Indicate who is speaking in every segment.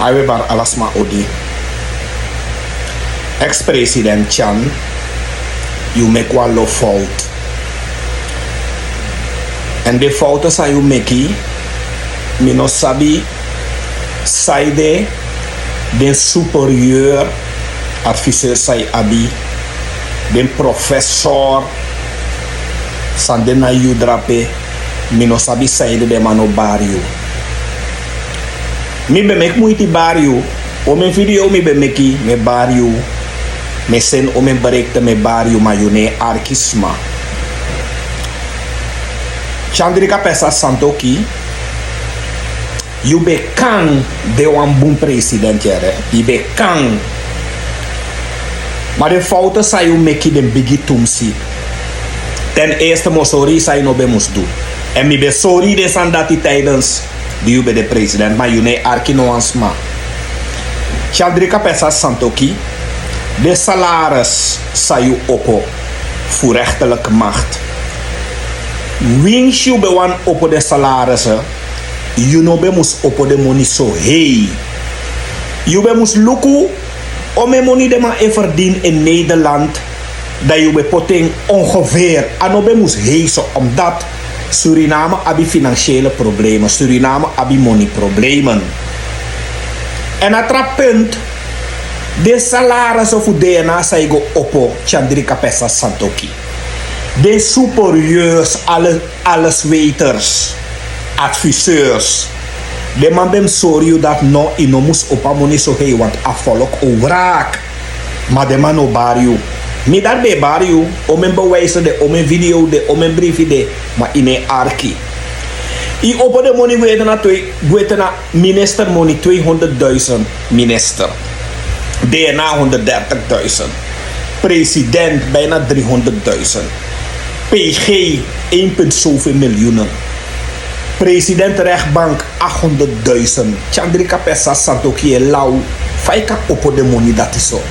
Speaker 1: Hij bar alasma odi. Ex-president Chan, you make one low fault. En de fouten zijn you make, mino sabi, saide, den superieur, adviseur sai abi, den professor, sandena you drape, mino sabi saide de mano barrio. Mi be mek muiti barrio, o men video mi be meki me barrio, me sen o men bereikte me barrio, maar you ne arkisma. Chandrika Pesa Santoki, you be kang de wan boom president jere. You be kang. Maar de fouten zijn you meki den bigi tumsi. Ten eerste mo sorry sai no be mus doen. En mi be sorry de san dati tijdens die you be de president, maar you ne arki no ansma. Chandrika Pesa Santoki, de salaris sai you oppo voor rechterlijke macht. Wings you be wan oppo de salarissen, you no be mus oppo de money so hey. You be mus luku om me money de ma verdien in Nederland, dat you be potting ongeveer ano be mus hey so, omdat Suriname abi financiële problemen, Suriname abi money problemen. En atra punt, de salarissen voor DNA say go oppo Chandrika Pesa Santoki. De superieurs, allesweters, adviseurs. De man bem sorry dat no inomus opa money so hey, want afvolk overak. Maar de man no barrio. Mi daar be barrio, om een bewijzen de, om een video de, om een briefje de, maar in een arki. I opa de money weten na minister money 200.000 minister. DNA 130.000. President bijna 300.000. PG 1 zoveel miljoenen. President rechtbank 800.000. Chandrika Pesa Santoki lau. Faika oppo de money dat is zo.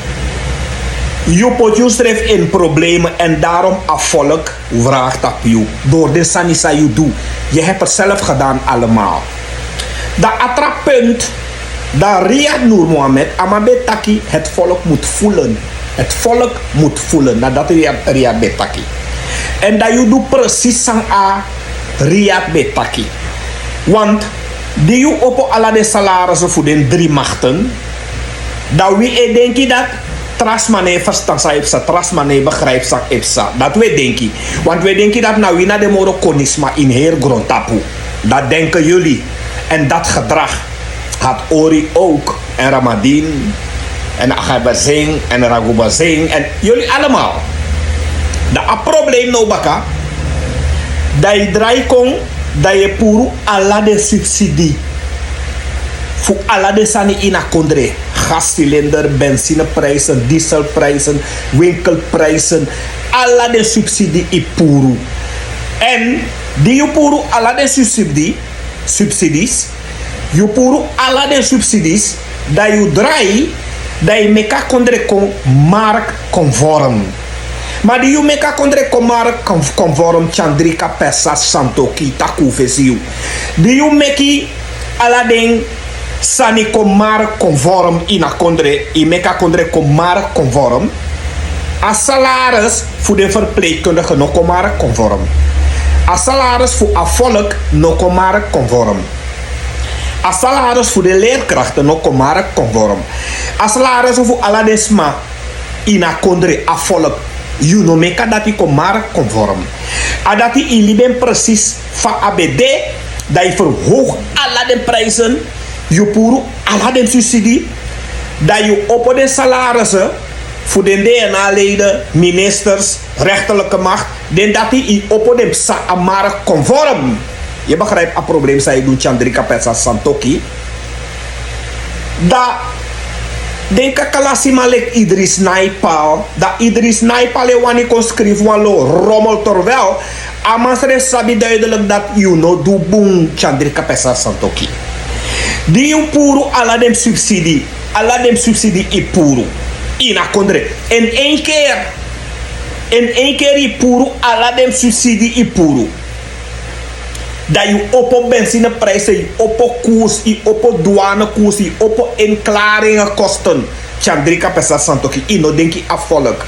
Speaker 1: Je pot je schrijft in problemen en daarom afvolk vraagt op je. Door de sanisa je doet. Je hebt het zelf gedaan allemaal. Dat attrapunt. Dat Riyad Noor Mohammed Amabe Taki het volk moet voelen. Het volk moet voelen. Nadat Riyad Betaki. En dat je doet precies aan Riyad Betaki. Want die je op alle de salarissen voor de 3 machten. Dat we denken dat Trasmane verstand sa ipsa, Trasmane begrijpt sa ipsa. Dat we denken. Want we denken dat nou we naar de morokonisma in heer grondtapu. Dat denken jullie. En dat gedrag had Ori ook. En Ramadin. En Agabazing. En Ragubazing. En jullie allemaal. Dat probleem nou baka. Dat je draai kon. Dat je puru alla de subsidie. Voor alla de sani in a kondre. Gascilinder, benzineprijzen, dieselprijzen, winkelprijzen. Alla de subsidie i puru. En die je puru alla de subsidies. Je puru alla de subsidies. Dat je draai. Dat je meka kondre kon marktconform. Maar die je meka kondre kon marktconform. Chandrika Pesa Santoki taku vesiu. Die je meki alla ding. Sani komar conform in a kondre, i meka kondre komar conform. A salaris voor de verpleegkundige no komar conform. A salaris voor a volk no komar conform. A salaris voor de leerkrachten no komar conform. A salaris voor aladesma in a kondre a volk. You no meka dati komar conform. A dati i liben precies van ABD dat je verhoogt alle de prijzen. Je puru alla den subsidie. Dat je op de salarissen voor de DNA-leden, ministers, rechterlijke macht. Den dat die op de markt conform. Je begrijpt het probleem, zei doen Chandrika Pesa Santoki. Dat denk ik malek Idris Naipal. Dat Idris Naipal je wanneer kon schrijven walo rommel terwijl. Amasre sabi duidelijk dat you no do boom Chandrika Pesa Santoki. Die je puru alla dem subsidie i puru. Ina kondre. In één keer i puru alla dem subsidie i puru. Dat je op benzineprijzen, je op koers, je op douanekoers, je op inklaringen kosten. Chandrika pesa santoki, ino denki afvolk.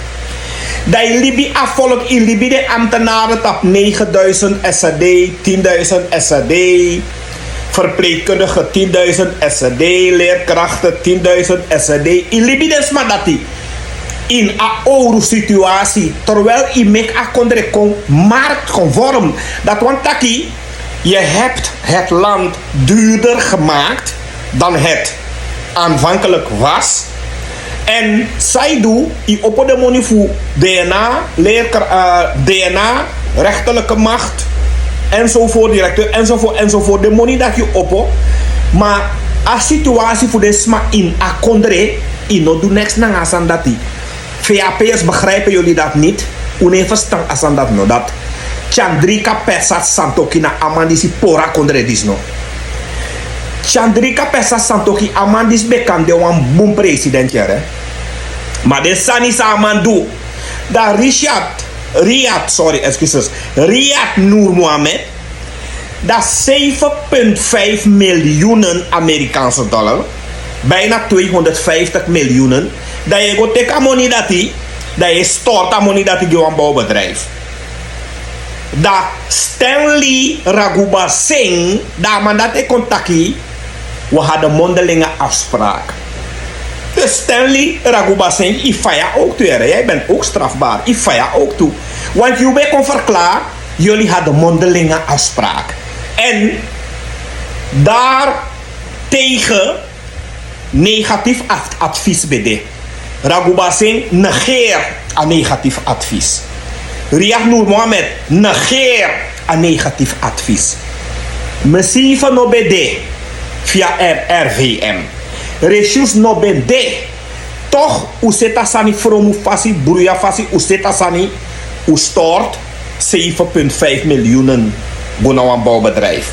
Speaker 1: Dat je Libi afvolk, in Libi de ambtenaren tap 9000 SAD, 10.000 SAD. Verpleegkundigen 10.000 SAD, leerkrachten 10.000 SAD. In Libi de smadati. In een oude situatie, terwijl je met een kondre marktconform. Dat want taki, je hebt het land duurder gemaakt dan het aanvankelijk was. En zij doen, je op de money voor DNA, DNA, rechterlijke macht, enzovoort, directeur, enzovoort, de money dat je op. Maar als situatie voor de sma in a kondre, in no do next na asan dati. VAP'ers begrijpen jullie dat niet? Une verstand asan dat no dat. Chandrika pesa santoki na amandisi pora kondre disno. Chandrika pesa santoki amandis bekande wan boom president jere. Maar de sani sa amandu. Da Riyad Noor Mohammed. Dat 7,5 miljoen Amerikaanse dollar. Bijna 250 miljoen. Dat je gaat teka money dat je stort aan money dat je een bouwbedrijf. Dat Stanley Raghuba Singh, dat man dat ik contactie, we hadden mondelinge afspraak. Dus Stanley Raghuba Singh, ik faya ook toe. Jij bent ook strafbaar. Ik faya ook toe. Want jullie kon verklaren, jullie hadden mondelinge afspraak. En daar tegen negatief advies bij Raghuba Singh negeert een negatief advies. Riyad Noor Mohammed negeert een negatief advies. Misschien van no bede via RVM. Rechus no bede. Toch useta sani fromu fasi bruya fasi useta sani stort 7,5 miljoen bona een bouwbedrijf.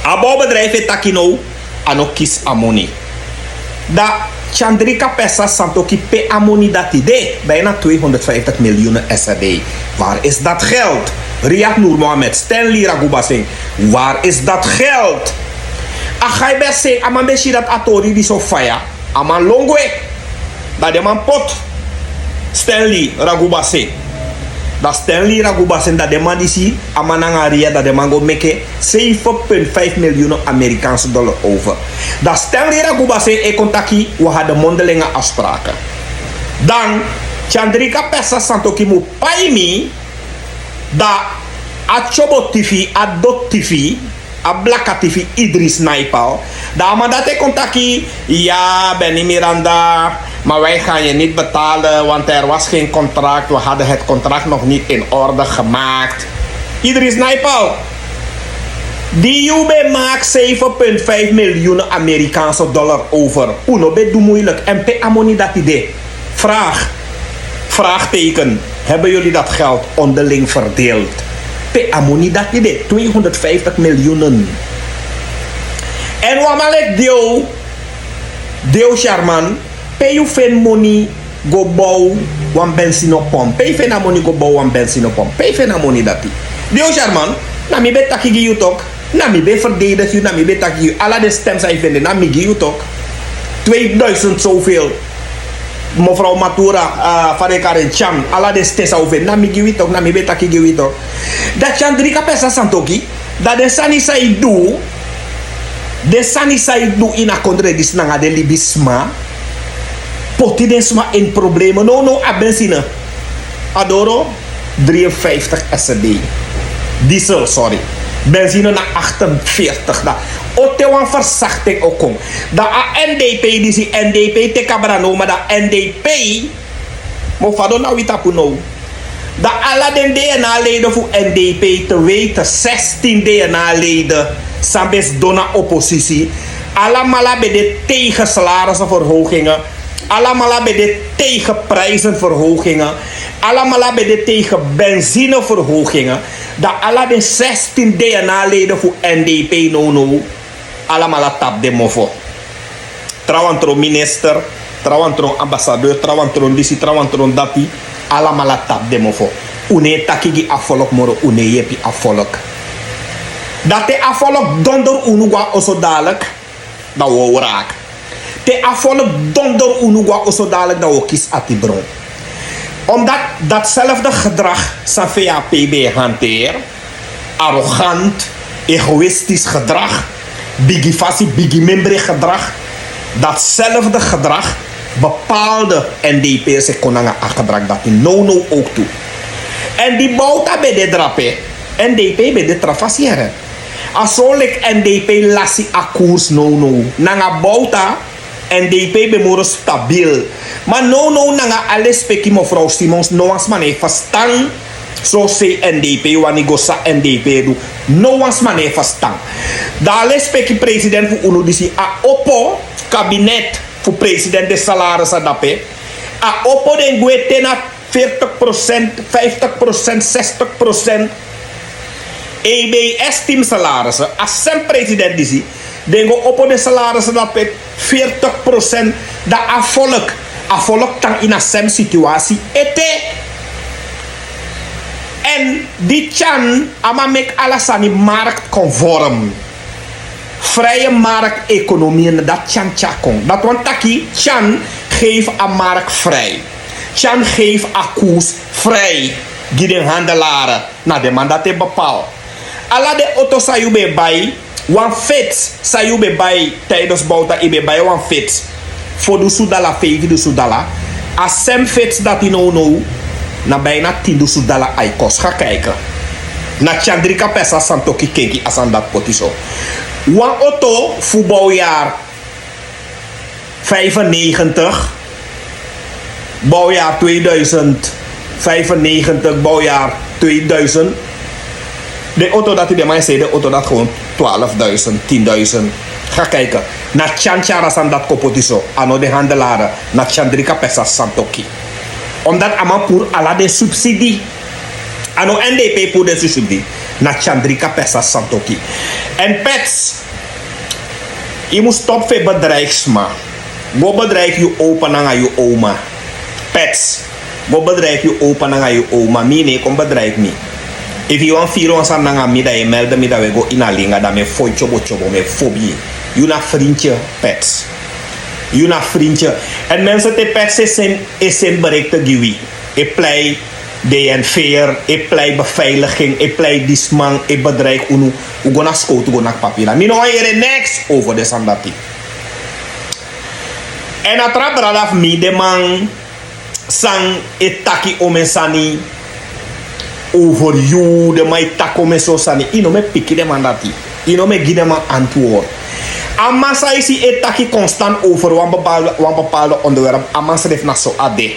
Speaker 1: Een bouwbedrijf heeft takino ano kies amoni. Da Chandrika pesa santoki pe amoni dat idee. Bijna 250 miljoen SAD. Waar is dat geld? Riyad Noor Mohammed, Stanley Raghuba Singh. Waar is dat geld? Agai bese, aman beshi dat atori di sofaya. Aman longwe. Dat de man pot. Stanley Raghuba Singh. Dat Stanley Raghuba Singh dat de man disi. Aman nangaria dat de man go meke 7,5 miljoen Amerikaanse dollar over. Dat Stanley Raghuba Singh e contacti. We hadden mondelinge afspraken. Dan Chandrika pesa santoki mu paimi. Da a Chobo TV, a Dot TV, a Blakka TV, Idris Naipal. Da man dat ik contactie, ja, Benny Miranda, maar wij gaan je niet betalen, want er was geen contract. We hadden het contract nog niet in orde gemaakt. Idris Naipal, die Jube maakt 7,5 miljoen Amerikaanse dollar over. Uno bet doe moeilijk. En pe amoni dat idee. Vraagteken. Hebben jullie dat geld onderling verdeeld? Pe amoni dat idee. 250 miljoen. En wamalek deo Sharman. Pe you fen money go bouw wan benzinopomp. Pe fen na money go bouw wan benzinopomp. Pe fen na money dat die. Deo Sharman. Na mi bet taki you talk. Na mi be verdedig you. Na mi bet taki you. Alla de stem zij vinden. Na mi you talk. 2000 zoveel. Mevrouw Matura, Farekaren Cham, alla de stes over, na mi giwi tok, na mi beta ki giwi tok. Dat Chandrika pesa santoki, dat de sani sai do in a kondredis nanga de libisma, poti den sma in problemen, no, a benzine. Adoro, 53 SAD. Diesel, sorry. Benzine na 48 da. Ote wan versachting ook kom. Da a NDP die si NDP te kabrano, maar da NDP mo fado na witapu no. Da alla den DNA leden voor NDP te weten 16 DNA leden sambes dona oppositie. Allemaal bij de tegen salarisverhogingen. Allemaal bij de tegen prijzenverhogingen. Allemaal bij de tegen benzineverhogingen. Dat alle de 16 DNA-leden voor NDP no. Allemaal tap de mofo. Trouwantron minister, trouwantron ambassadeur, trouwantron disi, trouwantron dati. Allemaal tap de mofo. Une takigi afvolk moro, une yepi afvolk. Dat te afvallen donder unugwa oso dadelijk, dat we raak. Te afvallen donder unugwa oso dadelijk, dat we kies atibron. Omdat datzelfde gedrag van VAPB hanteert, arrogant, egoïstisch gedrag, biggie fasi, biggie membre gedrag, datzelfde gedrag bepaalde NDP'ers konanga gedrag dat die no ook toe. En die bouwta bij de drape, NDP bij de trafasiere. Asolik NDP lassi a koers no. Nanga bouwta, NDP bij moro stabiel. Maar no nanga alles peki mevrouw Simons no ans man heeft verstaan. Zo say NDP wanneer go sa NDP do. No ans man heeft verstaan. Da alles peki president voor uno disi a oppo kabinet voor president de salaris dape. A oppo den gwete na 40%, 50%, 60%. EBS team salarissen. Als zijn president disi, dengo op de salarissen dat met 40% dat afvolk dan in een situatie ete. En die chan ama mek alasani marktconform. Vrije markteconomie dat chan chakong. Dat want taki chan geeft een markt vrij. Chan geeft akkoes vrij. Giden handelaren. Na de man dat hij bepaalt. Alla de auto sa you be buy, wan fits sa you be buy tijdens bouwta i be buy wan fits. Voor de sudala $5 de sudala. Als sem fits dat hij no, na bijna $10 de sudala ay kost. Ga kijken. Na chandrika pesa santoki kenki asan dat potiso. Wan auto voor bouwjaar 95, bouwjaar 2095, bouwjaar 2000. De auto dat hij bij mij zei, de auto dat gewoon 12.000, 10.000. Ga kijken. Na chanchara san dat kopotiso. Ano de handelaren. Na chandrika pesa santoki. Omdat ama pour ala de subsidie. Ano NDP pour de subsidie. Na chandrika pesa santoki. En pets. Je moet stop voor bedrijfsma. Go bedrijf je open aan je oma. Pets. Go bedrijf je open aan je oma. Mine kom bedrijf me. If you want feel on nanga mida je melde mida we go ina linga da me foi chobo me fobie. You na vriendje pets. You na vriendje. En mensen te pets is een bereik te giwi. Ik plei DNVR, ik plei beveiliging, ik plei disman, ik bedrijf unu. U go na school to go na papira. Mi no here next over de sandati. En atra bradaf mi de man sang etaki omensani. Over you, de mai tako me so sani. Ino me piki de mandati. Ino me gide man antwoord. Amasa isi etaki constant over wan bepaalde onderwerp. Amasa def na so ade.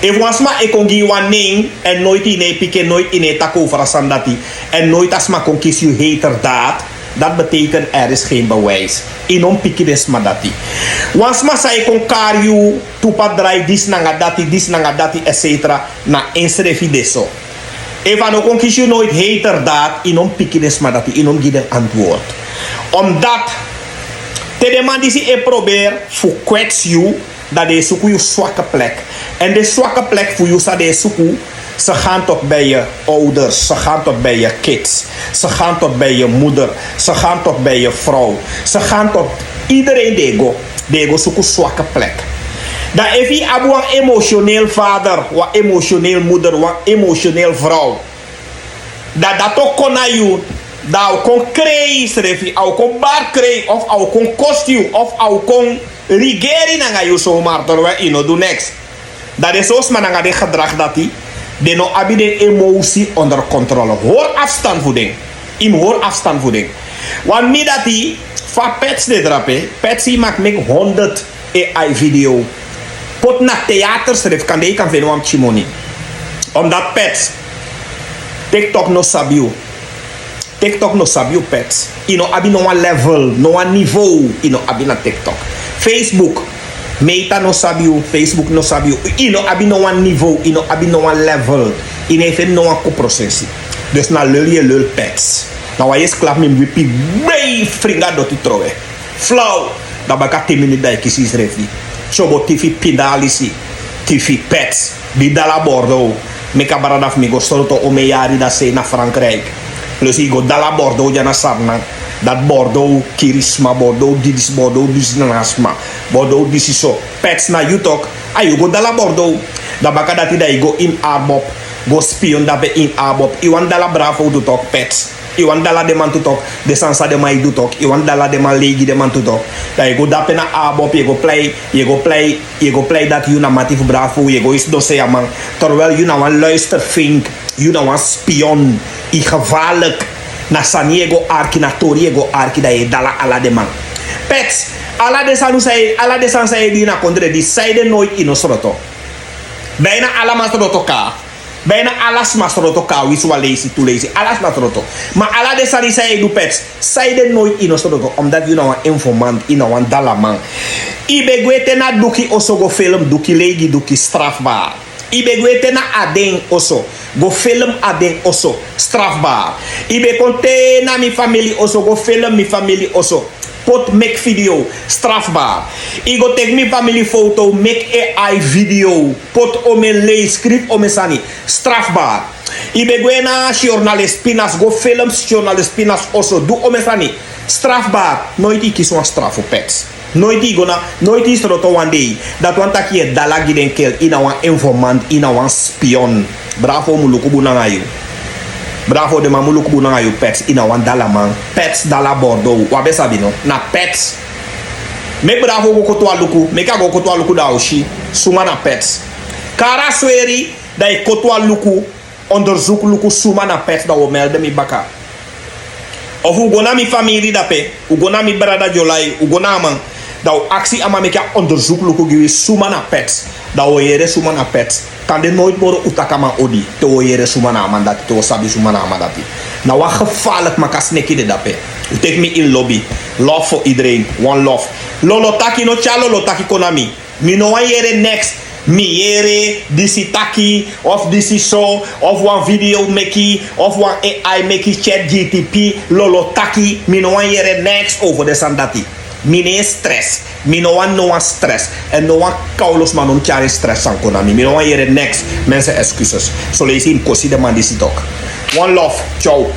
Speaker 1: If wansma e kon gi wan name en nooit in pike, nooit in tako over asandati. En nooit asma kon kies you hater dat. Dat betekent er is geen bewijs. Inom piki des madati. Wansma sa e kon kar you tupa drai dis nanga dati etc. Na inschrijf deso. Even ook kies je nooit hater dat. Inom piki des madati. Inom gide antwoord. Omdat te demandisi e probeer voor kwets you dat de zoeken je zwakke plek. En de zwakke plek voor je sa de zoeken. Ze gaan tot bij je ouders, ze gaan tot bij je kids, ze gaan tot bij je moeder, ze gaan tot bij je vrouw, ze gaan tot iedereen dego zoeken zwakke plek. Dat if je abu een emotioneel vader, een emotioneel moeder, een emotioneel vrouw, dat ook kon naar je, dat kon krijgen, of kon bar krijgen, of kon kostuum, of kon regering naar je zomaar, terwijl je no do next. Dat is zoals men aan het gedrag dat hij. De no abi de emotie onder controle. Hoor afstandvoeding. Hoor afstandvoeding. Want mi dat die van pets de drape. Pets die maakt me 100 AI video. Pot na theater schrijf kan de kan vinden om chimoni. Omdat pets. TikTok no sabiu. TikTok no sabiu pets. Ino abi no one level, no one niveau. Ino abi na TikTok. Facebook. Meta no sabiu, Facebook no sabiu. Ino abi no one niveau, ino abi no one level. Ino even no one co-processie. Dus na lul je lul pets. Nou waar je sklaap me wipi bij fringa doti trowe. Flauw. Dat baka 10 minuten dat ik is refi. Chobo TV pindalisi. TV pets. Die dala bordo. Me kabaradaf me go sorto o me yari da se na Frankrijk. Plus igo dala bordo jana sarna. Dat bordo kirisma, bordo didis nasma. Bordo disiso. Pets na you talk. Ayu go dala bordo. Da baka dati da igo in arbop. Go spion dape in arbop. Iwan dala bravo to talk pets. Iwan dala de man to talk. De sansa de man do talk. Iwan dala de man legi de man to talk. Da igo dape na arbop. Je go play dat you na matif bravo. Je go is do se man. Terwijl you na wan luistervink. You na wan spion. I gevaarlijk. Na Saniego arki na Toriego arki da je dala ala de man. Pets, ala de san say di na kondre di sayde nooit in osroto. Bijna ala masroto ka. Bijna alas masroto ka wiswa lazy to lazy. Alas masroto. Maar ala de san say du pets. Sayde nooit in osroto. Omdat you na wan informant in na wan dala man. Ibe gwete na duki oso go film duki legi duki strafbaar. Ibe gwete na adeng oso. Go film adeng oso. Strafbaar. Ibe konte na mi familie oso. Go film mi familie oso. Pot make video. Strafbaar. I go take mi familie foto. Make AI video. Pot ome lay. Script ome sani. Strafbaar. Ibe gwe na journalist pinas. Go film journalist pinas oso. Do ome sani. Strafbaar. Nooit i kies wan straf op pets. Nooit is roto one day. Dat want dat je dalagi den kel ina wan informant, ina wan spion. Bravo mulukubu nangayu. Bravo de mamulukubu nangayu pets ina wan dala man. Pets dala bordo. Wabe sabino. Na pets. Me bravo go kotwa luku. Me ka go kotwa luku da oshi. Suma na pets. Kara sweri da i kotwa luku. Onderzoek luku suma na pets da wo melde mi baka. Of u gona mi familie dape. U gona mi brada jolai. U gona man. Dat actie ama meka onderzoek luku giwi suma na pets. Dat we yere suma na pets. Kan de nooit more utakama odi. Te we yere suma na amandati. Te we sabi suma na amandati. Nou wat gevaarlijk maka sneki de dape. U take me in lobby. Love voor iedereen. One love. Lolo taki no cha lolo taki konami. Mi no wan yere next. Mi yere disi taki. Of disi show. Of one video meki. Of one AI meki chat GTP. Lolo taki. Mi no wan yere next over de sandati. Mine stress. Mi no one stress. En no one kaulos man om tjare stress aan konami. Mi no one here next. Mensen excuses. Zo lees in kosi de man die ziet ook. One love. Ciao.